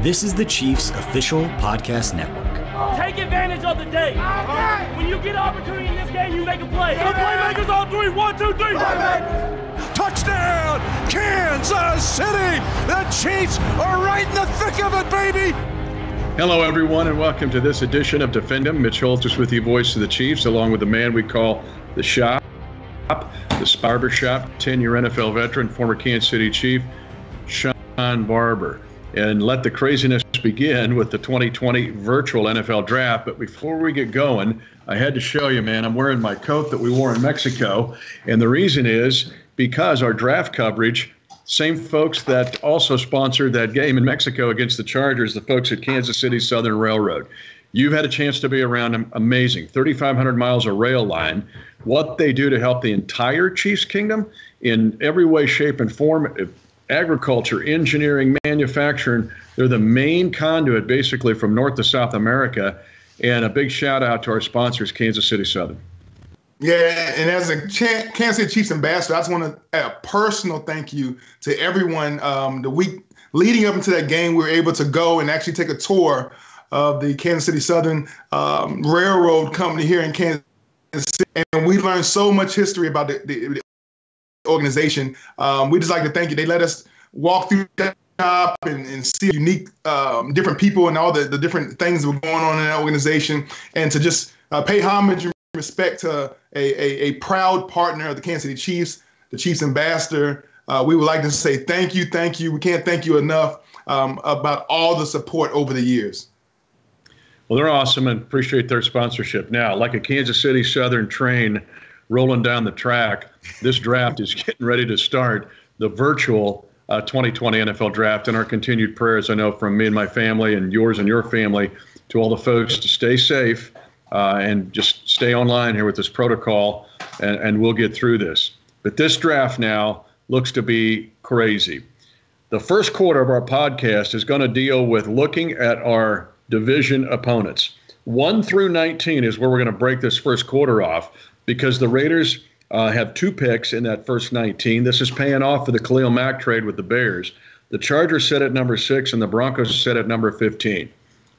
This is the Chiefs official podcast network. Take advantage of the day. When you get an opportunity in this game, you make a play. The playmakers on three. 1, 2, 3. Touchdown, Kansas City! The Chiefs are right in the thick of it, baby! Hello, everyone, and welcome to this edition of Defend 'Em. Mitch Holthus with you, voice of the Chiefs, along with the man we call the Shop, the Barber Shop, 10-year NFL veteran, former Kansas City Chief, Shawn Barber. And let the craziness begin with the 2020 virtual NFL draft. But before we get going, I had to show you, man, I'm wearing my coat that we wore in Mexico. And the reason is because our draft coverage, same folks that also sponsored that game in Mexico against the Chargers, the folks at Kansas City Southern Railroad. You've had a chance to be around them. Amazing. 3,500 miles of rail line. What they do to help the entire Chiefs Kingdom in every way, shape, and form. Agriculture, engineering, manufacturing, they're the main conduit basically from North to South America. And a big shout out to our sponsors, Kansas City Southern. Yeah, and as a Kansas City Chiefs ambassador, I just want to add a personal thank you to everyone. The week leading up into that game, we were able to go and actually take a tour of the Kansas City Southern Railroad Company here in Kansas City. And we learned so much history about the organization. We just like to thank you. They let us walk through that shop and see unique different people and all the different things that were going on in that organization, and to just pay homage and respect to a proud partner of the Kansas City Chiefs, the Chiefs ambassador. We would like to say thank you. We can't thank you enough about all the support over the years. Well, they're awesome and appreciate their sponsorship. Now, like a Kansas City Southern train rolling down the track, this draft is getting ready to start, the virtual 2020 NFL draft, and our continued prayers, I know, from me and my family and yours and your family, to all the folks to stay safe and just stay online here with this protocol, and we'll get through this. But this draft now looks to be crazy. The first quarter of our podcast is going to deal with looking at our division opponents. 1 through 19 is where we're going to break this first quarter off, because the Raiders have 2 picks in that first 19. This is paying off for the Khalil Mack trade with the Bears. The Chargers sit at number 6, and the Broncos sit at number 15.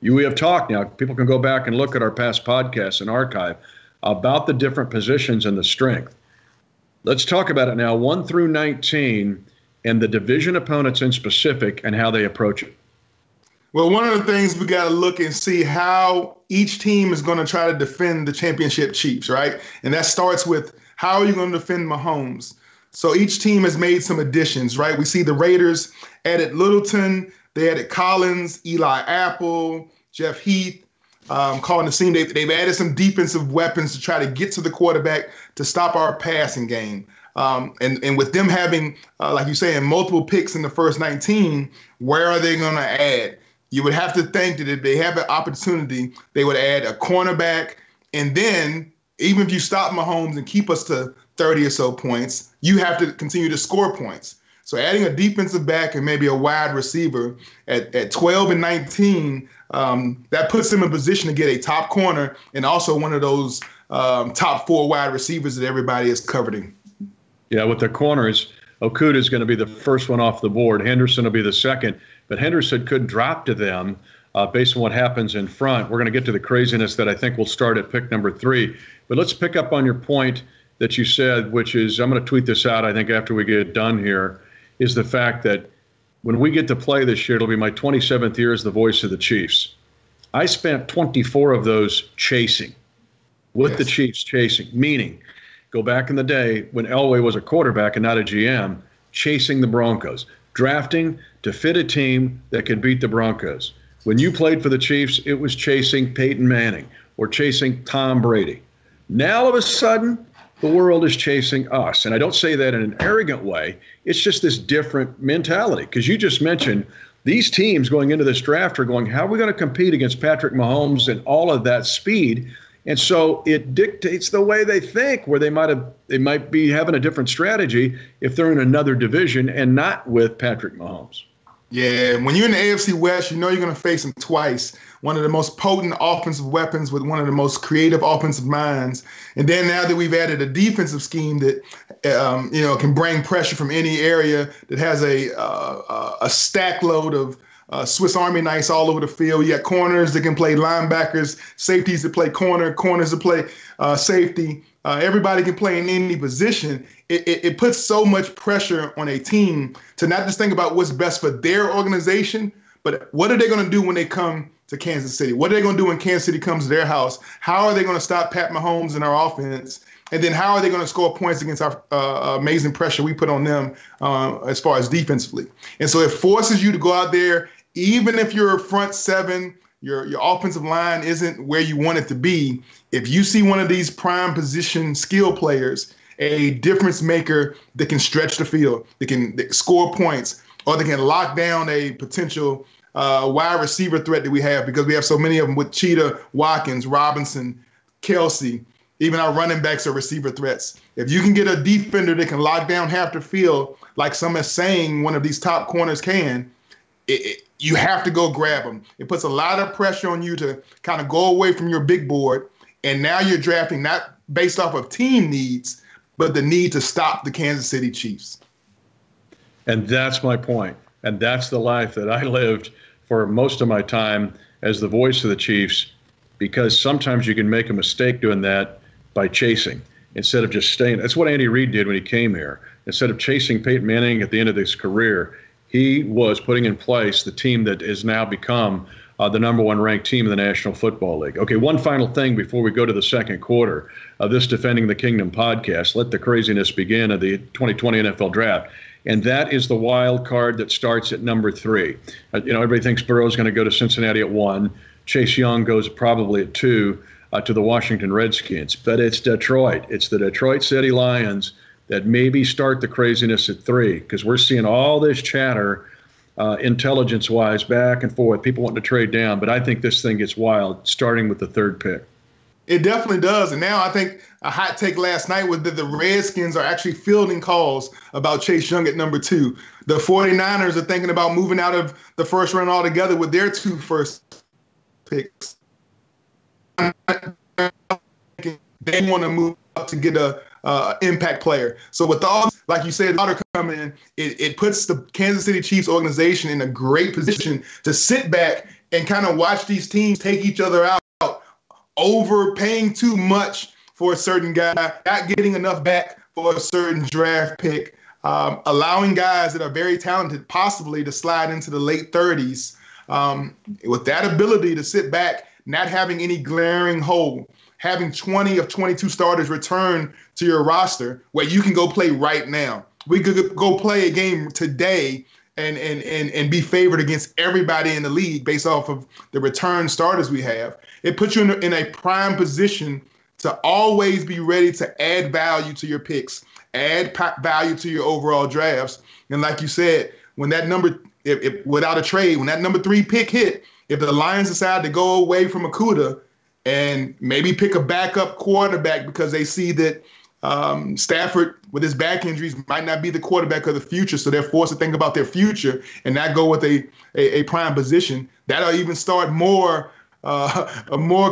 We have talked now. People can go back and look at our past podcasts and archive about the different positions and the strength. Let's talk about it now, 1 through 19, and the division opponents in specific and how they approach it. Well, one of the things we got to look and see how each team is going to try to defend the championship Chiefs, right? And that starts with, how are you going to defend Mahomes? So each team has made some additions, right? We see the Raiders added Littleton, they added Collins, Eli Apple, Jeff Heath, calling the scene. They've added some defensive weapons to try to get to the quarterback to stop our passing game. And with them having, like you say, multiple picks in the first 19, where are they going to add? You would have to think that if they have an opportunity, they would add a cornerback. And then even if you stop Mahomes and keep us to 30 or so points, you have to continue to score points. So adding a defensive back and maybe a wide receiver at 12 and 19, that puts them in position to get a top corner and also one of those top 4 wide receivers that everybody is coveting. Yeah, with the corners, Okuda is going to be the first one off the board. Henderson will be the second. But Henderson could drop to them based on what happens in front. We're going to get to the craziness that I think will start at pick number 3. But let's pick up on your point that you said, which is, I'm going to tweet this out, I think, after we get done here, is the fact that when we get to play this year, it'll be my 27th year as the voice of the Chiefs. I spent 24 of those chasing, with the Chiefs chasing, meaning go back in the day when Elway was a quarterback and not a GM, chasing the Broncos, drafting to fit a team that could beat the Broncos. When you played for the Chiefs, it was chasing Peyton Manning or chasing Tom Brady. Now, all of a sudden, the world is chasing us. And I don't say that in an arrogant way. It's just this different mentality. Because you just mentioned these teams going into this draft are going, how are we going to compete against Patrick Mahomes and all of that speed? And so it dictates the way they think, where they might be having a different strategy if they're in another division and not with Patrick Mahomes. Yeah, when you're in the AFC West, you know you're going to face him twice. One of the most potent offensive weapons with one of the most creative offensive minds. And then now that we've added a defensive scheme that, can bring pressure from any area, that has a stack load of Swiss Army knives all over the field. You got corners that can play linebackers, safeties that play corners that play safety. Everybody can play in any position. It puts so much pressure on a team to not just think about what's best for their organization, but what are they going to do when they come to Kansas City? What are they going to do when Kansas City comes to their house? How are they going to stop Pat Mahomes and our offense? And then how are they going to score points against our amazing pressure we put on them as far as defensively? And so it forces you to go out there, even if your front seven, your offensive line isn't where you want it to be. If you see one of these prime position skill players, a difference maker that can stretch the field, that can score points, or they can lock down a potential wide receiver threat that we have, because we have so many of them with Cheetah, Watkins, Robinson, Kelsey. Even our running backs are receiver threats. If you can get a defender that can lock down half the field, like some is saying one of these top corners can, you have to go grab them. It puts a lot of pressure on you to kind of go away from your big board, and now you're drafting not based off of team needs, but the need to stop the Kansas City Chiefs. And that's my point. And that's the life that I lived for most of my time as the voice of the Chiefs, because sometimes you can make a mistake doing that by chasing instead of just staying. That's what Andy Reid did when he came here. Instead of chasing Peyton Manning at the end of his career, he was putting in place the team that has now become the number one ranked team in the National Football League. Okay, one final thing before we go to the second quarter of this Defending the Kingdom podcast. Let the craziness begin of the 2020 NFL Draft. And that is the wild card that starts at number 3. Everybody thinks Burrow's going to go to Cincinnati at 1. Chase Young goes probably at 2 to the Washington Redskins. But it's Detroit. It's the Detroit City Lions that maybe start the craziness at 3, because we're seeing all this chatter intelligence-wise back and forth, people wanting to trade down. But I think this thing gets wild, starting with the 3rd pick. It definitely does. And now I think a hot take last night was that the Redskins are actually fielding calls about Chase Young at number 2. The 49ers are thinking about moving out of the first round altogether with their 2 first picks. They want to move up to get a impact player. So with all, like you said, water coming in, it puts the Kansas City Chiefs organization in a great position to sit back and kind of watch these teams take each other out, overpaying too much for a certain guy, not getting enough back for a certain draft pick, allowing guys that are very talented possibly to slide into the late 30s. With that ability to sit back, not having any glaring hole, having 20 of 22 starters return to your roster where you can go play right now. We could go play a game today and be favored against everybody in the league based off of the return starters we have. It puts you in a prime position to always be ready to add value to your picks, add value to your overall drafts. And like you said, when that without a trade, when that number 3 pick hit, if the Lions decide to go away from Okudah and maybe pick a backup quarterback because they see that Stafford, with his back injuries, might not be the quarterback of the future, so they're forced to think about their future and not go with a prime position, that'll even start more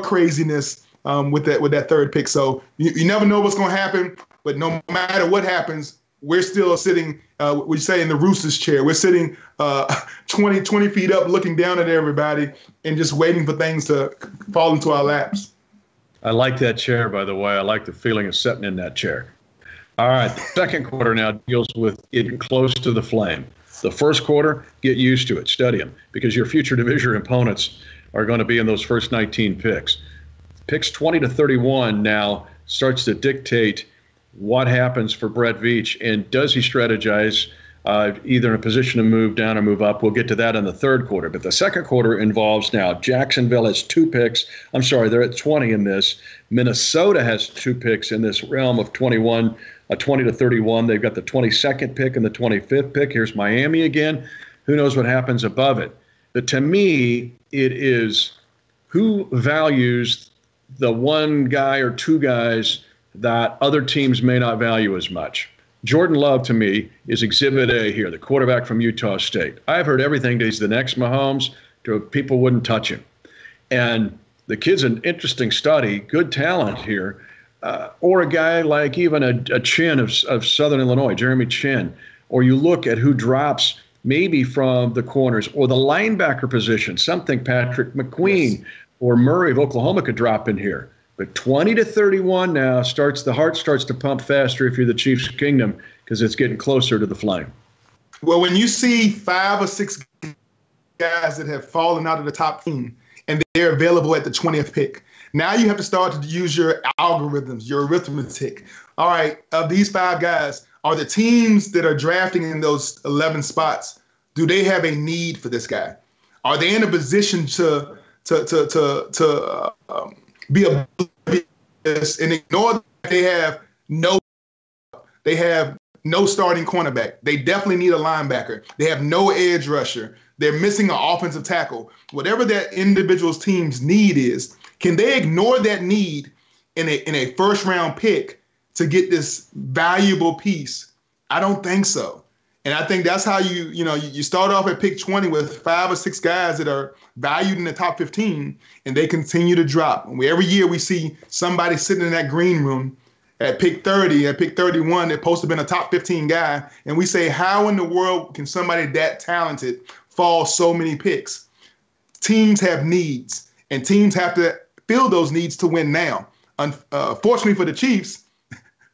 craziness with that 3rd pick. So you never know what's going to happen, but no matter what happens, we're still sitting, we say in the Rooster's chair, we're sitting 20 feet up looking down at everybody and just waiting for things to fall into our laps. I like that chair, by the way. I like the feeling of sitting in that chair. All right, the second quarter now deals with getting close to the flame. The first quarter, get used to it, study them, because your future division opponents are going to be in those first 19 picks. Picks 20 to 31 now starts to dictate what happens for Brett Veach, and does he strategize either in a position to move down or move up? We'll get to that in the 3rd quarter. But the second quarter involves now Jacksonville has 2 picks. I'm sorry, they're at 20 in this. Minnesota has 2 picks in this realm of 20 to 31. They've got the 22nd pick and the 25th pick. Here's Miami again. Who knows what happens above it? But to me, it is who values the one guy or 2 guys that other teams may not value as much. Jordan Love, to me, is Exhibit A here, the quarterback from Utah State. I've heard everything that he's the next Mahomes, to people wouldn't touch him. And the kid's an interesting study, good talent here. Or a guy like even a Chin of Southern Illinois, Jeremy Chin. Or you look at who drops maybe from the corners or the linebacker position. Some think Patrick McQueen or Murray of Oklahoma could drop in here. But 20-31 now the heart starts to pump faster if you're the Chiefs Kingdom because it's getting closer to the flame. Well, when you see 5 or 6 guys that have fallen out of the top 10 and they're available at the 20th pick, now you have to start to use your algorithms, your arithmetic. All right, of these 5 guys, are the teams that are drafting in those 11 spots, do they have a need for this guy? Are they in a position to be oblivious and ignore that they have no starting cornerback? They definitely need a linebacker. They have no edge rusher. They're missing an offensive tackle. Whatever that individual's team's need is, can they ignore that need in a first round pick to get this valuable piece? I don't think so. And I think that's how you start off at pick 20 with 5 or 6 guys that are valued in the top 15, and they continue to drop. And every year we see somebody sitting in that green room at pick 30, at pick 31, that's supposed to have been a top 15 guy. And we say, how in the world can somebody that talented fall so many picks? Teams have needs, and teams have to fill those needs to win now. Fortunately for the Chiefs,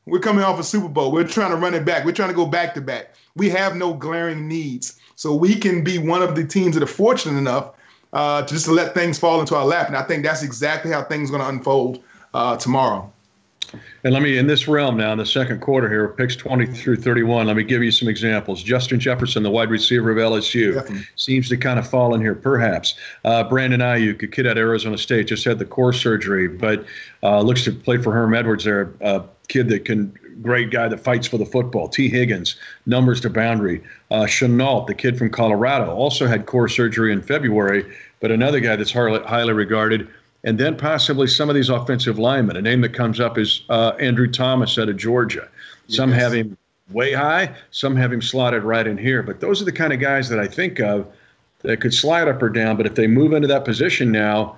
we're coming off a Super Bowl. We're trying to run it back. We're trying to go back to back. We have no glaring needs. So we can be one of the teams that are fortunate enough to let things fall into our lap. And I think that's exactly how things are going to unfold tomorrow. And let me, in this realm now, in the second quarter here, picks 20-31, let me give you some examples. Justin Jefferson, the wide receiver of LSU, seems to kind of fall in here, perhaps. Brandon Ayuk, a kid at Arizona State, just had the core surgery, but looks to play for Herm Edwards there, a kid that great guy that fights for the football. T. Higgins, numbers to boundary. Chenault, the kid from Colorado, also had core surgery in February, but another guy that's highly regarded. And then possibly some of these offensive linemen. A name that comes up is Andrew Thomas out of Georgia. Some have him way high, some have him slotted right in here. But those are the kind of guys that I think of that could slide up or down. But if they move into that position now,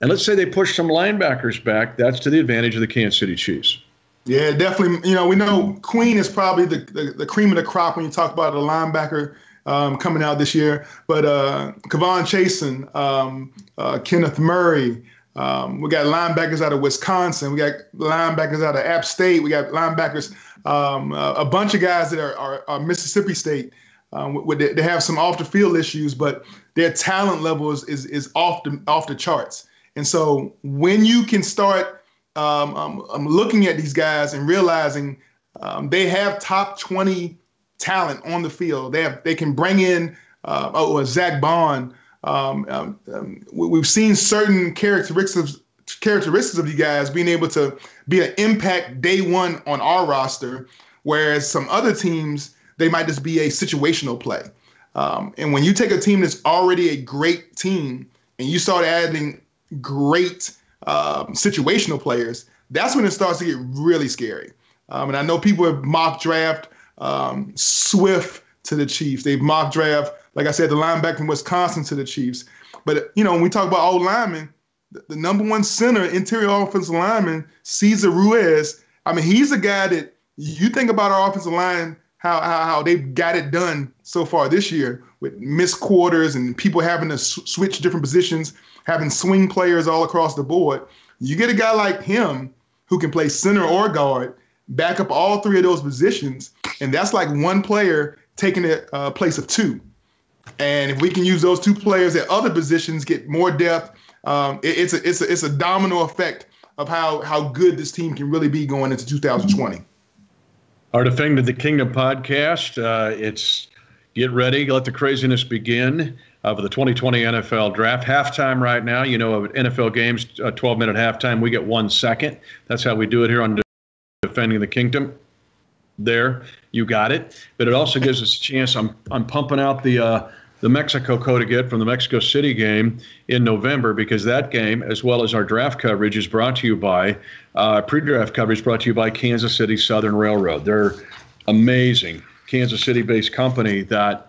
and let's say they push some linebackers back, that's to the advantage of the Kansas City Chiefs. Yeah, definitely. We know Queen is probably the cream of the crop when you talk about a linebacker coming out this year. But Kavon Chasen, Kenneth Murray, we got linebackers out of Wisconsin. We got linebackers out of App State. We got linebackers, a bunch of guys that are Mississippi State. They have some off the field issues, but their talent level is off the charts. And so when you can start looking at these guys and realizing they have top 20 talent on the field, they can bring in Zach Bond. We've seen certain characteristics of you guys being able to be an impact day one on our roster, whereas some other teams, they might just be a situational play. And when you take a team that's already a great team and you start adding great situational players, that's when it starts to get really scary. And I know people have mock draft Swift to the Chiefs. They've mock draft, like I said, the linebacker from Wisconsin to the Chiefs. But, when we talk about old linemen, the number one center, interior offensive lineman, Cesar Ruiz, he's a guy that you think about our offensive line, how they've got it done so far this year with missed quarters and people having to switch different positions, having swing players all across the board. You get a guy like him who can play center or guard, back up all 3 of those positions, and that's like one player taking the place of 2. And if we can use those 2 players at other positions, get more depth, it's a domino effect of how good this team can really be going into 2020. Our Defending the Kingdom podcast, it's get ready, let the craziness begin for the 2020 NFL Draft. Halftime right now, NFL games, 12-minute halftime, we get 1 second. That's how we do it here on Defending the Kingdom. There, you got it. But it also gives us a chance. I'm pumping out the Mexico code again from the Mexico City game in November, because that game, as well as our draft coverage, is brought to you by pre-draft coverage brought to you by Kansas City Southern Railroad. They're amazing Kansas City-based company that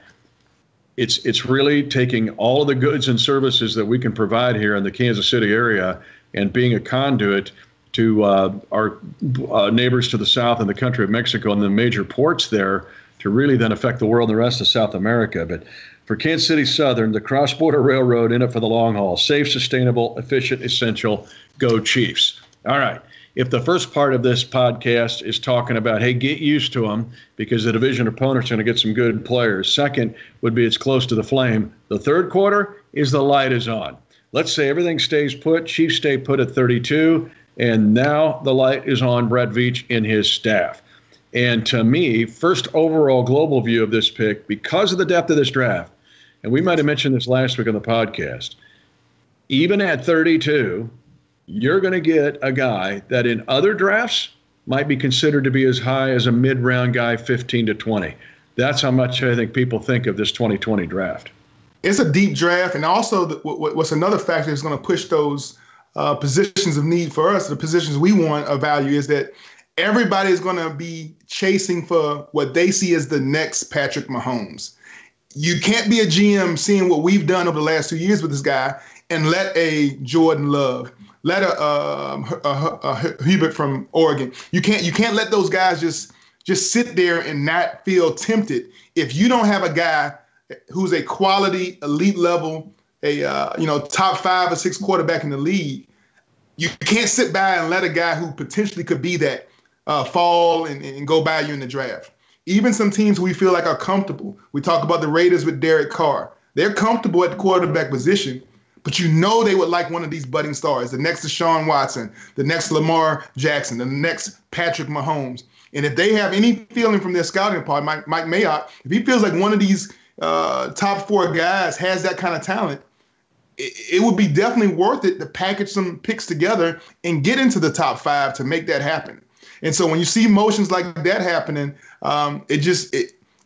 it's really taking all of the goods and services that we can provide here in the Kansas City area and being a conduit to our neighbors to the south in the country of Mexico and the major ports there to really then affect the world and the rest of South America. But for Kansas City Southern, the cross-border railroad in it for the long haul. Safe, sustainable, efficient, essential. Go Chiefs. All right. If the first part of this podcast is talking about, hey, get used to them because the division opponent's going to get some good players. Second would be it's close to the flame. The third quarter is the light is on. Let's say everything stays put. Chiefs stay put at 32. And now the light is on Brett Veach and his staff. And to me, first overall global view of this pick, because of the depth of this draft, and we might have mentioned this last week on the podcast, even at 32, you're going to get a guy that in other drafts might be considered to be as high as a mid-round guy, 15 to 20. That's how much I think people think of this 2020 draft. It's a deep draft. And also what's another factor that's going to push those positions of need for us, the positions we want of value, is that everybody is going to be chasing for what they see as the next Patrick Mahomes. You can't be a GM seeing what we've done over the last 2 years with this guy and let a Jordan Love, let a Hubert from Oregon. You can't let those guys just sit there and not feel tempted. If you don't have a guy who's a quality elite level, top 5 or 6 quarterback in the league, you can't sit by and let a guy who potentially could be that fall and go by you in the draft. Even some teams we feel like are comfortable. We talk about the Raiders with Derek Carr. They're comfortable at the quarterback position, but you know they would like one of these budding stars, the next Deshaun Watson, the next Lamar Jackson, the next Patrick Mahomes. And if they have any feeling from their scouting part, Mike Mayock, if he feels like one of these top 4 guys has that kind of talent, it would be definitely worth it to package some picks together and get into the top 5 to make that happen. And so when you see motions like that happening,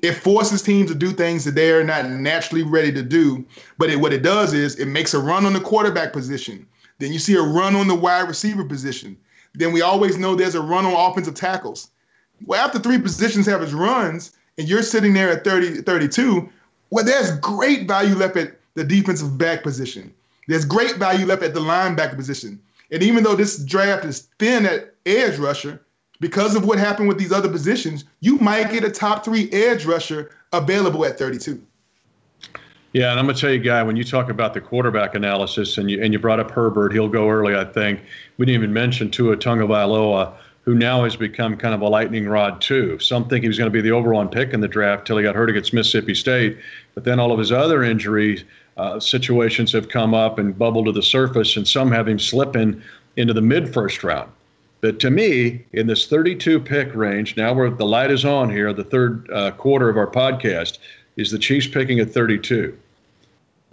it forces teams to do things that they're not naturally ready to do. But what it does is it makes a run on the quarterback position. Then you see a run on the wide receiver position. Then we always know there's a run on offensive tackles. Well, after 3 positions have its runs and you're sitting there at 32, well, there's great value left at the defensive back position. There's great value left at the linebacker position. And even though this draft is thin at edge rusher, because of what happened with these other positions, you might get a top 3 edge rusher available at 32. Yeah, and I'm going to tell you, Guy, when you talk about the quarterback analysis, and you brought up Herbert, he'll go early, I think. We didn't even mention Tua Tagovailoa, who now has become kind of a lightning rod too. Some think he was going to be the overall pick in the draft till he got hurt against Mississippi State. But then all of his other injury situations have come up and bubbled to the surface, and some have him slipping into the mid-first round. But to me, in this 32 pick range, now where the light is on here, the third quarter of our podcast, is the Chiefs picking at 32.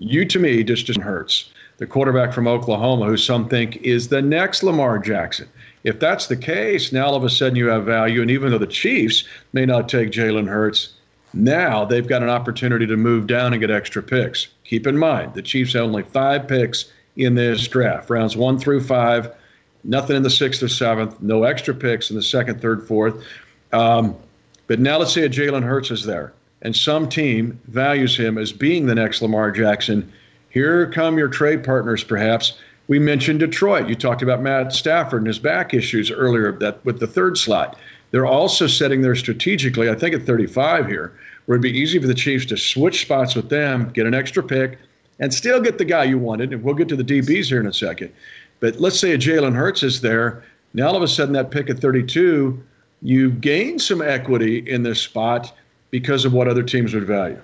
You, to me, just hurts. The quarterback from Oklahoma, who some think is the next Lamar Jackson. If that's the case, now all of a sudden you have value. And even though the Chiefs may not take Jalen Hurts, now they've got an opportunity to move down and get extra picks. Keep in mind, the Chiefs have only 5 picks in this draft, rounds 1 through 5. Nothing in the 6th or 7th, no extra picks in the 2nd, 3rd, 4th. But now let's say a Jalen Hurts is there, and some team values him as being the next Lamar Jackson. Here come your trade partners, perhaps. We mentioned Detroit. You talked about Matt Stafford and his back issues earlier with the 3rd slot. They're also setting there strategically, I think at 35 here, where it'd be easy for the Chiefs to switch spots with them, get an extra pick, and still get the guy you wanted. And we'll get to the DBs here in a second. But let's say a Jalen Hurts is there. Now all of a sudden that pick at 32, you gain some equity in this spot because of what other teams would value.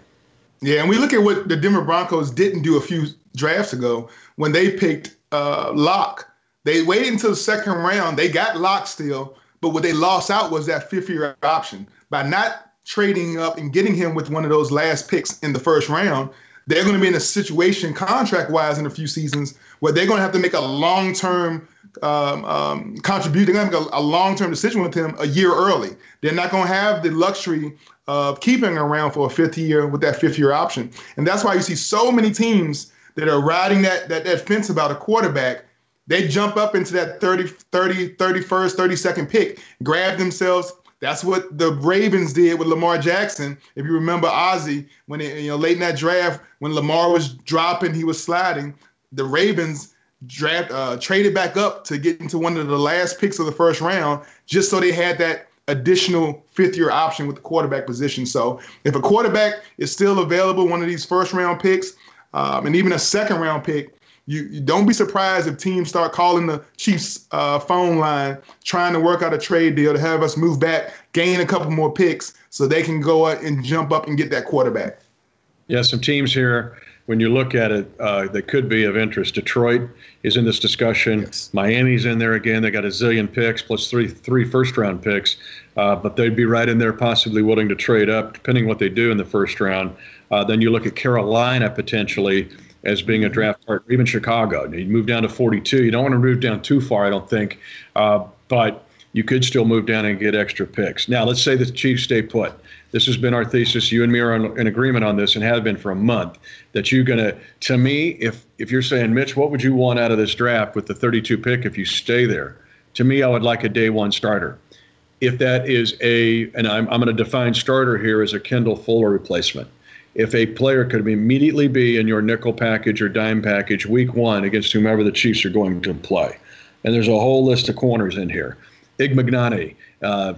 Yeah, and we look at what the Denver Broncos didn't do a few drafts ago when they picked Locke. They waited until the 2nd round. They got Locke still, but what they lost out was that 5th-year option. By not trading up and getting him with one of those last picks in the 1st round, they're going to be in a situation contract-wise in a few seasons where they're going to have to make a long-term contribution. They're going to make a long-term decision with him a year early. They're not going to have the luxury of keeping him around for a 5th year with that 5th-year option. And that's why you see so many teams that are riding that fence about a quarterback. They jump up into that 31st, 32nd pick, grab themselves. That's what the Ravens did with Lamar Jackson. If you remember Ozzie, when late in that draft, when Lamar was dropping, he was sliding. The Ravens traded back up to get into one of the last picks of the 1st round, just so they had that additional fifth-year option with the quarterback position. So if a quarterback is still available, one of these first-round picks, and even a second-round pick, you don't be surprised if teams start calling the Chiefs phone line, trying to work out a trade deal to have us move back, gain a couple more picks so they can go out and jump up and get that quarterback. Yeah, some teams here, when you look at it, that could be of interest. Detroit is in this discussion. Yes. Miami's in there again. They got a zillion picks plus three first-round picks, but they'd be right in there, possibly willing to trade up, depending what they do in the first round. Then you look at Carolina potentially as being a draft partner, even Chicago. You move down to 42. You don't want to move down too far, I don't think, but you could still move down and get extra picks. Now, let's say the Chiefs stay put. This has been our thesis. You and me are in agreement on this and have been for a month, that you're going to me, if you're saying, Mitch, what would you want out of this draft with the 32 pick if you stay there? To me, I would like a day one starter. If that is and I'm going to define starter here as a Kendall Fuller replacement. If a player could immediately be in your nickel package or dime package week one against whomever the Chiefs are going to play. And there's a whole list of corners in here. Igmagnani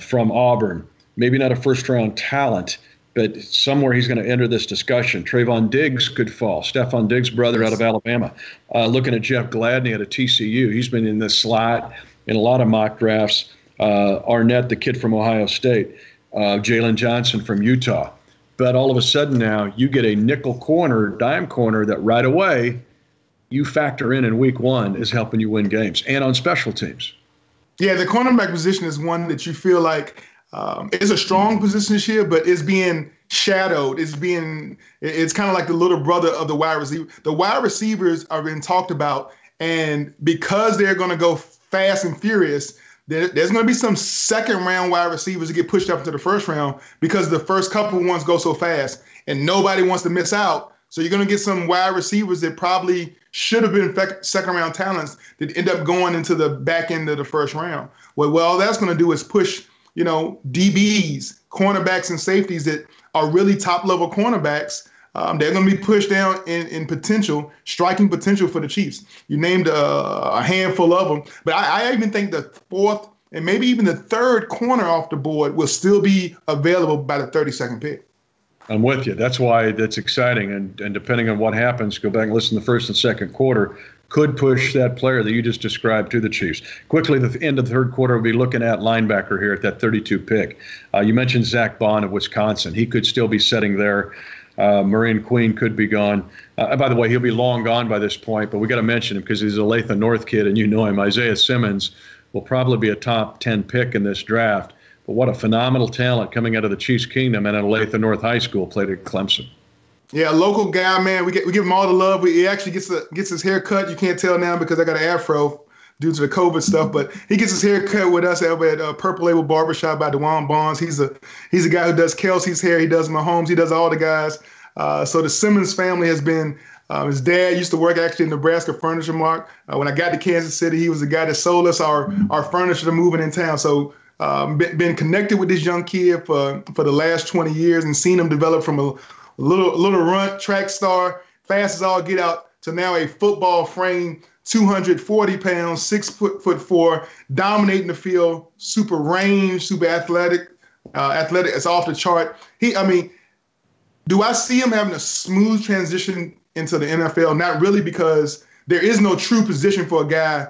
from Auburn, maybe not a first-round talent, but somewhere he's going to enter this discussion. Trayvon Diggs could fall. Stephon Diggs' brother out of Alabama. Looking at Jeff Gladney out of TCU. He's been in this slot in a lot of mock drafts. Arnett, the kid from Ohio State. Jalen Johnson from Utah. But all of a sudden now you get a nickel corner, dime corner that right away you factor in week one is helping you win games and on special teams. Yeah, the cornerback position is one that you feel like is a strong position this year, but it's being shadowed. It's kind of like the little brother of the wide receiver. The wide receivers are being talked about, and because they're going to go fast and furious, there's going to be some second-round wide receivers that get pushed up into the first round because the first couple ones go so fast, and nobody wants to miss out. So you're going to get some wide receivers that probably should have been second-round talents that end up going into the back end of the first round. Well, all that's going to do is push, DBs, cornerbacks, and safeties that are really top-level cornerbacks. They're going to be pushed down in potential, striking potential for the Chiefs. You named a handful of them, but I even think the fourth and maybe even the third corner off the board will still be available by the 32nd pick. I'm with you. That's why that's exciting. And depending on what happens, go back and listen to the first and second quarter, could push that player that you just described to the Chiefs. Quickly, the end of the third quarter, we'll be looking at linebacker here at that 32 pick. You mentioned Zach Bond of Wisconsin. He could still be sitting there. Marine Queen could be gone. By the way, he'll be long gone by this point, but we got to mention him because he's a Olathe North kid, and you know him. Isaiah Simmons will probably be a top 10 pick in this draft. But what a phenomenal talent coming out of the Chiefs Kingdom and at Olathe North High School, played at Clemson. Yeah, local guy, man. We give him all the love. He actually gets his hair cut. You can't tell now because I got an afro due to the COVID stuff, but he gets his hair cut with us over at Purple Label Barbershop by DeJuan Bonds. He's a guy who does Kelsey's hair. He does Mahomes. He does all the guys. So the Simmons family has been, his dad used to work actually in Nebraska Furniture Mart. When I got to Kansas City, he was the guy that sold us our furniture to moving in town. So been connected with this young kid for the last 20 years and seen him develop from a little runt track star, fast as all get out, to now a football frame, 240 pounds, 6'4", dominating the field, super range, super athletic. It's off the chart. Do I see him having a smooth transition into the NFL? Not really, because there is no true position for a guy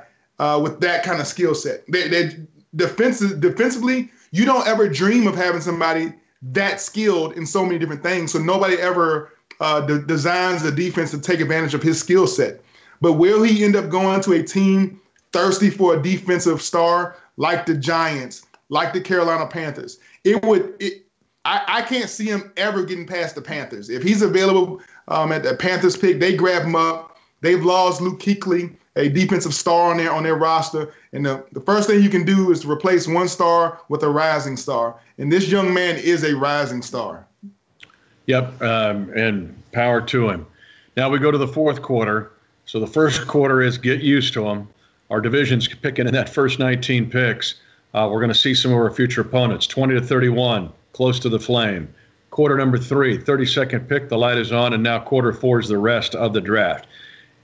with that kind of skill set. Defensively, you don't ever dream of having somebody that skilled in so many different things. So nobody ever designs the defense to take advantage of his skill set. But will he end up going to a team thirsty for a defensive star like the Giants, like the Carolina Panthers? I can't see him ever getting past the Panthers. If he's available at the Panthers pick, they grab him up. They've lost Luke Kuechly, a defensive star on their roster. And the first thing you can do is to replace one star with a rising star. And this young man is a rising star. Yep, and power to him. Now we go to the fourth quarter. So the first quarter is get used to him. Our division's picking in that first 19 picks. We're going to see some of our future opponents, 20-31, close to the flame. Quarter number 3, 32nd pick, the light is on, and now quarter 4 is the rest of the draft.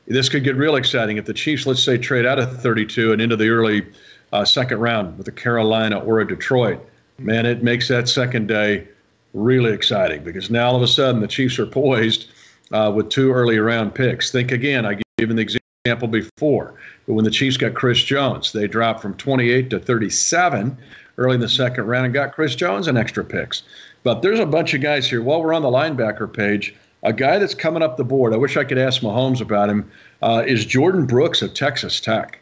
This could get real exciting if the Chiefs, let's say, trade out of 32 and into the early second round with a Carolina or a Detroit. man, it makes that second day really exciting because now all of a sudden the Chiefs are poised with 2 early round picks. Think again, I gave an example before, but when the Chiefs got Chris Jones, they dropped from 28 to 37 early in the second round and got Chris Jones an extra picks. But there's a bunch of guys here. While we're on the linebacker page, a guy that's coming up the board, I wish I could ask Mahomes about him, is Jordan Brooks of Texas Tech.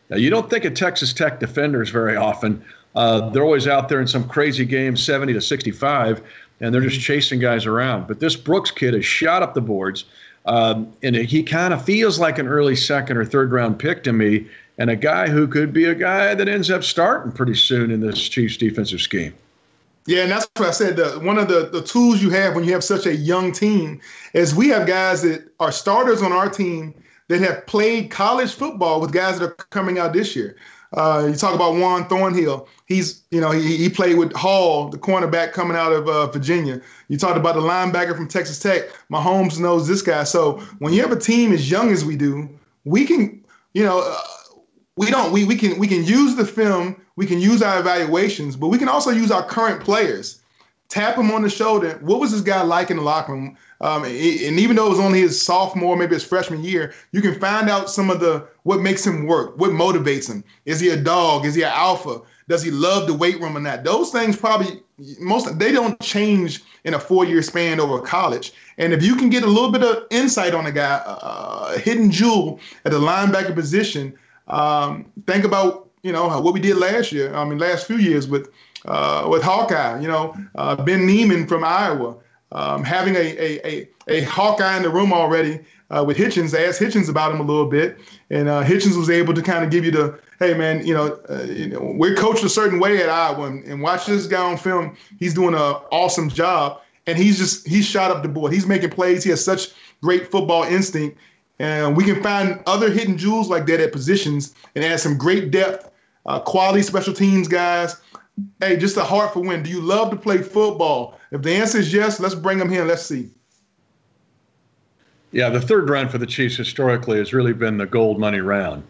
Now, you don't think of Texas Tech defenders very often. They're always out there in some crazy game, 70 to 65, and they're just chasing guys around. But this Brooks kid has shot up the boards, and he kind of feels like an early second or third round pick to me, and a guy who could be a guy that ends up starting pretty soon in this Chiefs defensive scheme. Yeah, and that's what I said. One of the tools you have when you have such a young team is we have guys that are starters on our team that have played college football with guys that are coming out this year. You talk about Juan Thornhill. He played with Hall, the cornerback coming out of Virginia. You talked about the linebacker from Texas Tech. Mahomes knows this guy. So when you have a team as young as we do, we can, we can use the film, we can use our evaluations, but we can also use our current players. Tap him on the shoulder. What was this guy like in the locker room? And even though it was only his sophomore, maybe his freshman year, you can find out some of what makes him work, what motivates him. Is he a dog? Is he an alpha? Does he love the weight room or not? Those things they don't change in a 4-year span over college. And if you can get a little bit of insight on a guy, a hidden jewel at the linebacker position, think about what we did last year. Last few years with Hawkeye. Ben Neiman from Iowa. Having a Hawkeye in the room already with Hitchens. I asked Hitchens about him a little bit, and Hitchens was able to kind of give you the, hey man, we're coached a certain way at Iowa, and watch this guy on film. He's doing an awesome job, and he's shot up the board. He's making plays. He has such great football instinct, and we can find other hidden jewels like that at positions and add some great depth, quality special teams guys. Hey, just a heart for win. Do you love to play football? If the answer is yes, let's bring them here. Let's see. Yeah, the third round for the Chiefs historically has really been the gold money round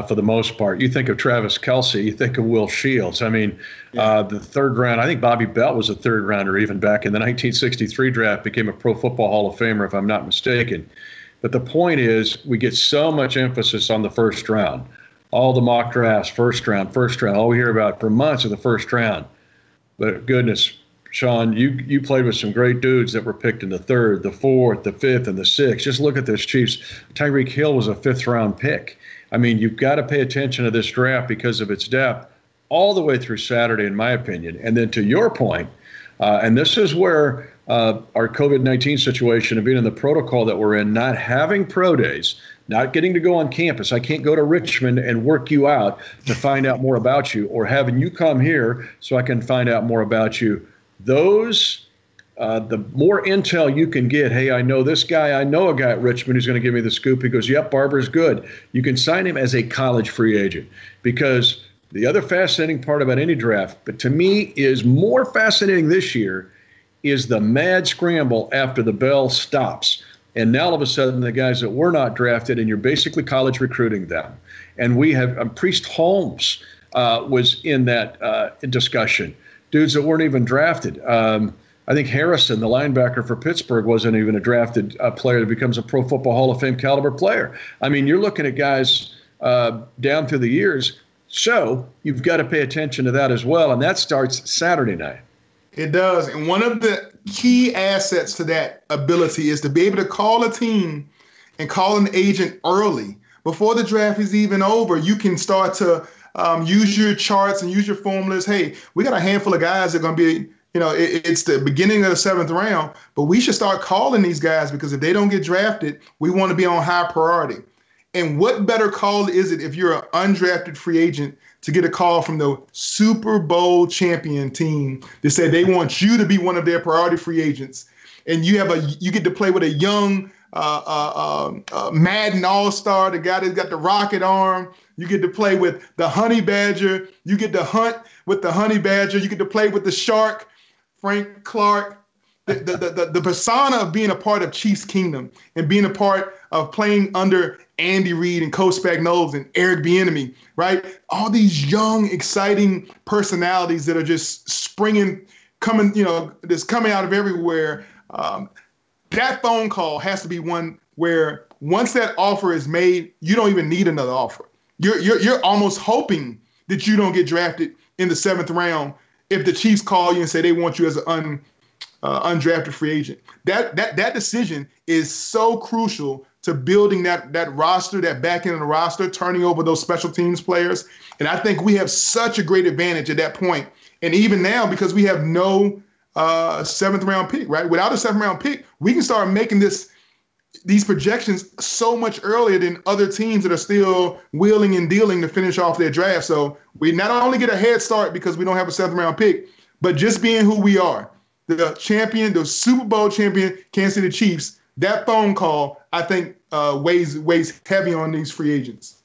for the most part. You think of Travis Kelce, you think of Will Shields. The third round, I think Bobby Bell was a third rounder even back in the 1963 draft, became a Pro Football Hall of Famer, if I'm not mistaken. But the point is, we get so much emphasis on the first round. All the mock drafts, first round. All we hear about for months of the first round. But goodness, Shawn, you played with some great dudes that were picked in the third, the fourth, the fifth, and the sixth. Just look at this Chiefs. Tyreek Hill was a fifth-round pick. You've got to pay attention to this draft because of its depth all the way through Saturday, in my opinion. And then to your point, and this is where our COVID-19 situation and being in the protocol that we're in, not having pro days, not getting to go on campus. I can't go to Richmond and work you out to find out more about you, or having you come here so I can find out more about you. Those, the more intel you can get, hey, I know this guy, I know a guy at Richmond who's going to give me the scoop. He goes, yep, Barber's good. You can sign him as a college free agent, because the other fascinating part about any draft, but to me is more fascinating this year, is the mad scramble after the bell stops. And now all of a sudden, the guys that were not drafted, and you're basically college recruiting them. And we have Priest Holmes was in that discussion. Dudes that weren't even drafted. I think Harrison, the linebacker for Pittsburgh, wasn't even a drafted player that becomes a Pro Football Hall of Fame caliber player. You're looking at guys down through the years. So you've got to pay attention to that as well. And that starts Saturday night. It does. And one of the key assets to that ability is to be able to call a team and call an agent early. Before the draft is even over, you can start to use your charts and use your formulas. Hey, we got a handful of guys that are going to be, it's the beginning of the 7th round, but we should start calling these guys, because if they don't get drafted, we want to be on high priority. And what better call is it if you're an undrafted free agent to get a call from the Super Bowl champion team that say they want you to be one of their priority free agents, and you get to play with a young Madden All-Star, the guy that's got the rocket arm. You get to play with the Honey Badger. You get to hunt with the Honey Badger. You get to play with the Shark, Frank Clark. the persona of being a part of Chiefs Kingdom and being a part of playing under Andy Reid and Coach Spagnuolo and Eric Bieniemy, right? All these young, exciting personalities that are just coming out of everywhere. That phone call has to be one where once that offer is made, you don't even need another offer. You're almost hoping that you don't get drafted in the 7th round if the Chiefs call you and say they want you as an undrafted free agent. That decision is so crucial to building that roster, that back end of the roster, turning over those special teams players. And I think we have such a great advantage at that point. And even now, because we have no 7th round pick, right? Without a 7th round pick, we can start making these projections so much earlier than other teams that are still wheeling and dealing to finish off their draft. So we not only get a head start because we don't have a 7th round pick, but just being who we are, the champion, the Super Bowl champion, Kansas City Chiefs, that phone call, I think, weighs heavy on these free agents.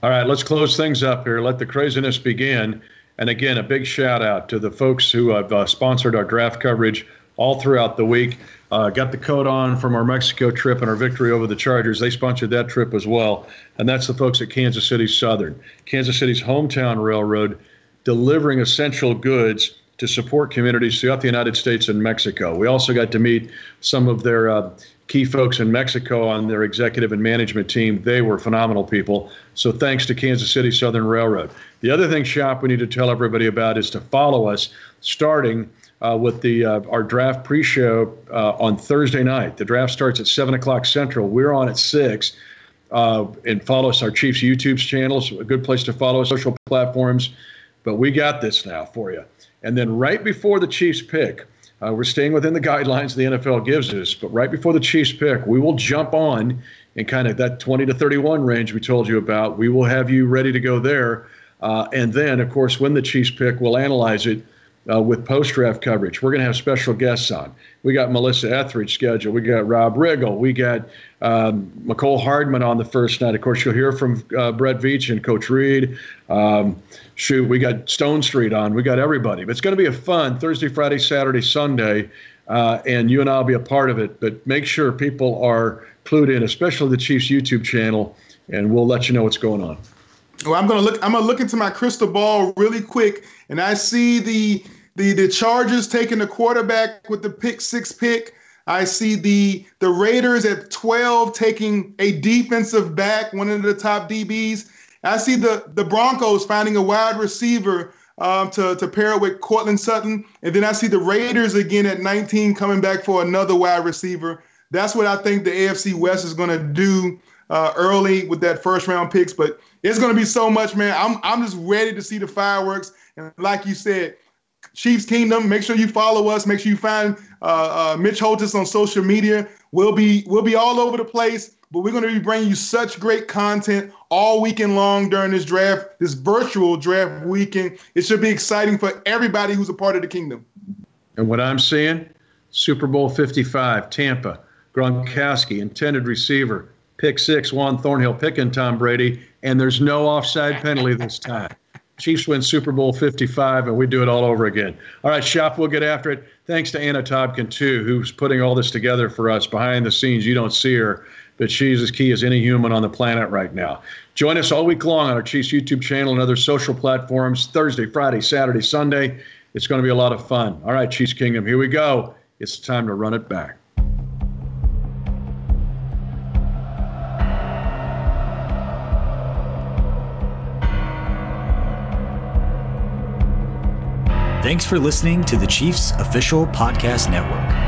All right, let's close things up here. Let the craziness begin. And again, a big shout out to the folks who have sponsored our draft coverage all throughout the week. Got the coat on from our Mexico trip and our victory over the Chargers. They sponsored that trip as well. And that's the folks at Kansas City Southern, Kansas City's hometown railroad, delivering essential goods to support communities throughout the United States and Mexico. We also got to meet some of their key folks in Mexico on their executive and management team. They were phenomenal people. So thanks to Kansas City Southern Railroad. The other thing, Shop, we need to tell everybody about is to follow us starting with our draft pre-show on Thursday night. The draft starts at 7 o'clock Central. We're on at 6. And follow us, our Chiefs YouTube channels, a good place to follow us, social platforms. But we got this now for you. And then right before the Chiefs pick, we're staying within the guidelines the NFL gives us, but right before the Chiefs pick, we will jump on in kind of that 20 to 31 range we told you about. We will have you ready to go there. And then, of course, when the Chiefs pick, we'll analyze it with post-draft coverage. We're going to have special guests on. We got Melissa Etheridge scheduled. We got Rob Riggle. We got McCole Hardman on the first night. Of course, you'll hear from Brett Veach and Coach Reed. We got Stone Street on. We got everybody. But it's going to be a fun Thursday, Friday, Saturday, Sunday, and you and I will be a part of it. But make sure people are clued in, especially the Chiefs YouTube channel, and we'll let you know what's going on. Well, I'm gonna look into my crystal ball really quick, and I see the Chargers taking the quarterback with the 6 pick. I see the Raiders at 12 taking a defensive back, one of the top DBs. I see the Broncos finding a wide receiver to pair with Cortland Sutton, and then I see the Raiders again at 19 coming back for another wide receiver. That's what I think the AFC West is going to do early with that first round picks. But it's going to be so much, man. I'm just ready to see the fireworks. And like you said, Chiefs Kingdom, make sure you follow us. Make sure you find Mitch Holthus on social media. We'll be all over the place, but we're going to be bringing you such great content all weekend long during this draft, this virtual draft weekend. It should be exciting for everybody who's a part of the kingdom. And what I'm seeing, Super Bowl 55, Tampa, Gronkowski, intended receiver, pick 6, Juan Thornhill picking Tom Brady, and there's no offside penalty this time. Chiefs win Super Bowl 55, and we do it all over again. All right, Shop, we'll get after it. Thanks to Anna Tobkin, too, who's putting all this together for us behind the scenes. You don't see her, but she's as key as any human on the planet right now. Join us all week long on our Chiefs YouTube channel and other social platforms, Thursday, Friday, Saturday, Sunday. It's going to be a lot of fun. All right, Chiefs Kingdom, here we go. It's time to run it back. Thanks for listening to the Chiefs Official Podcast Network.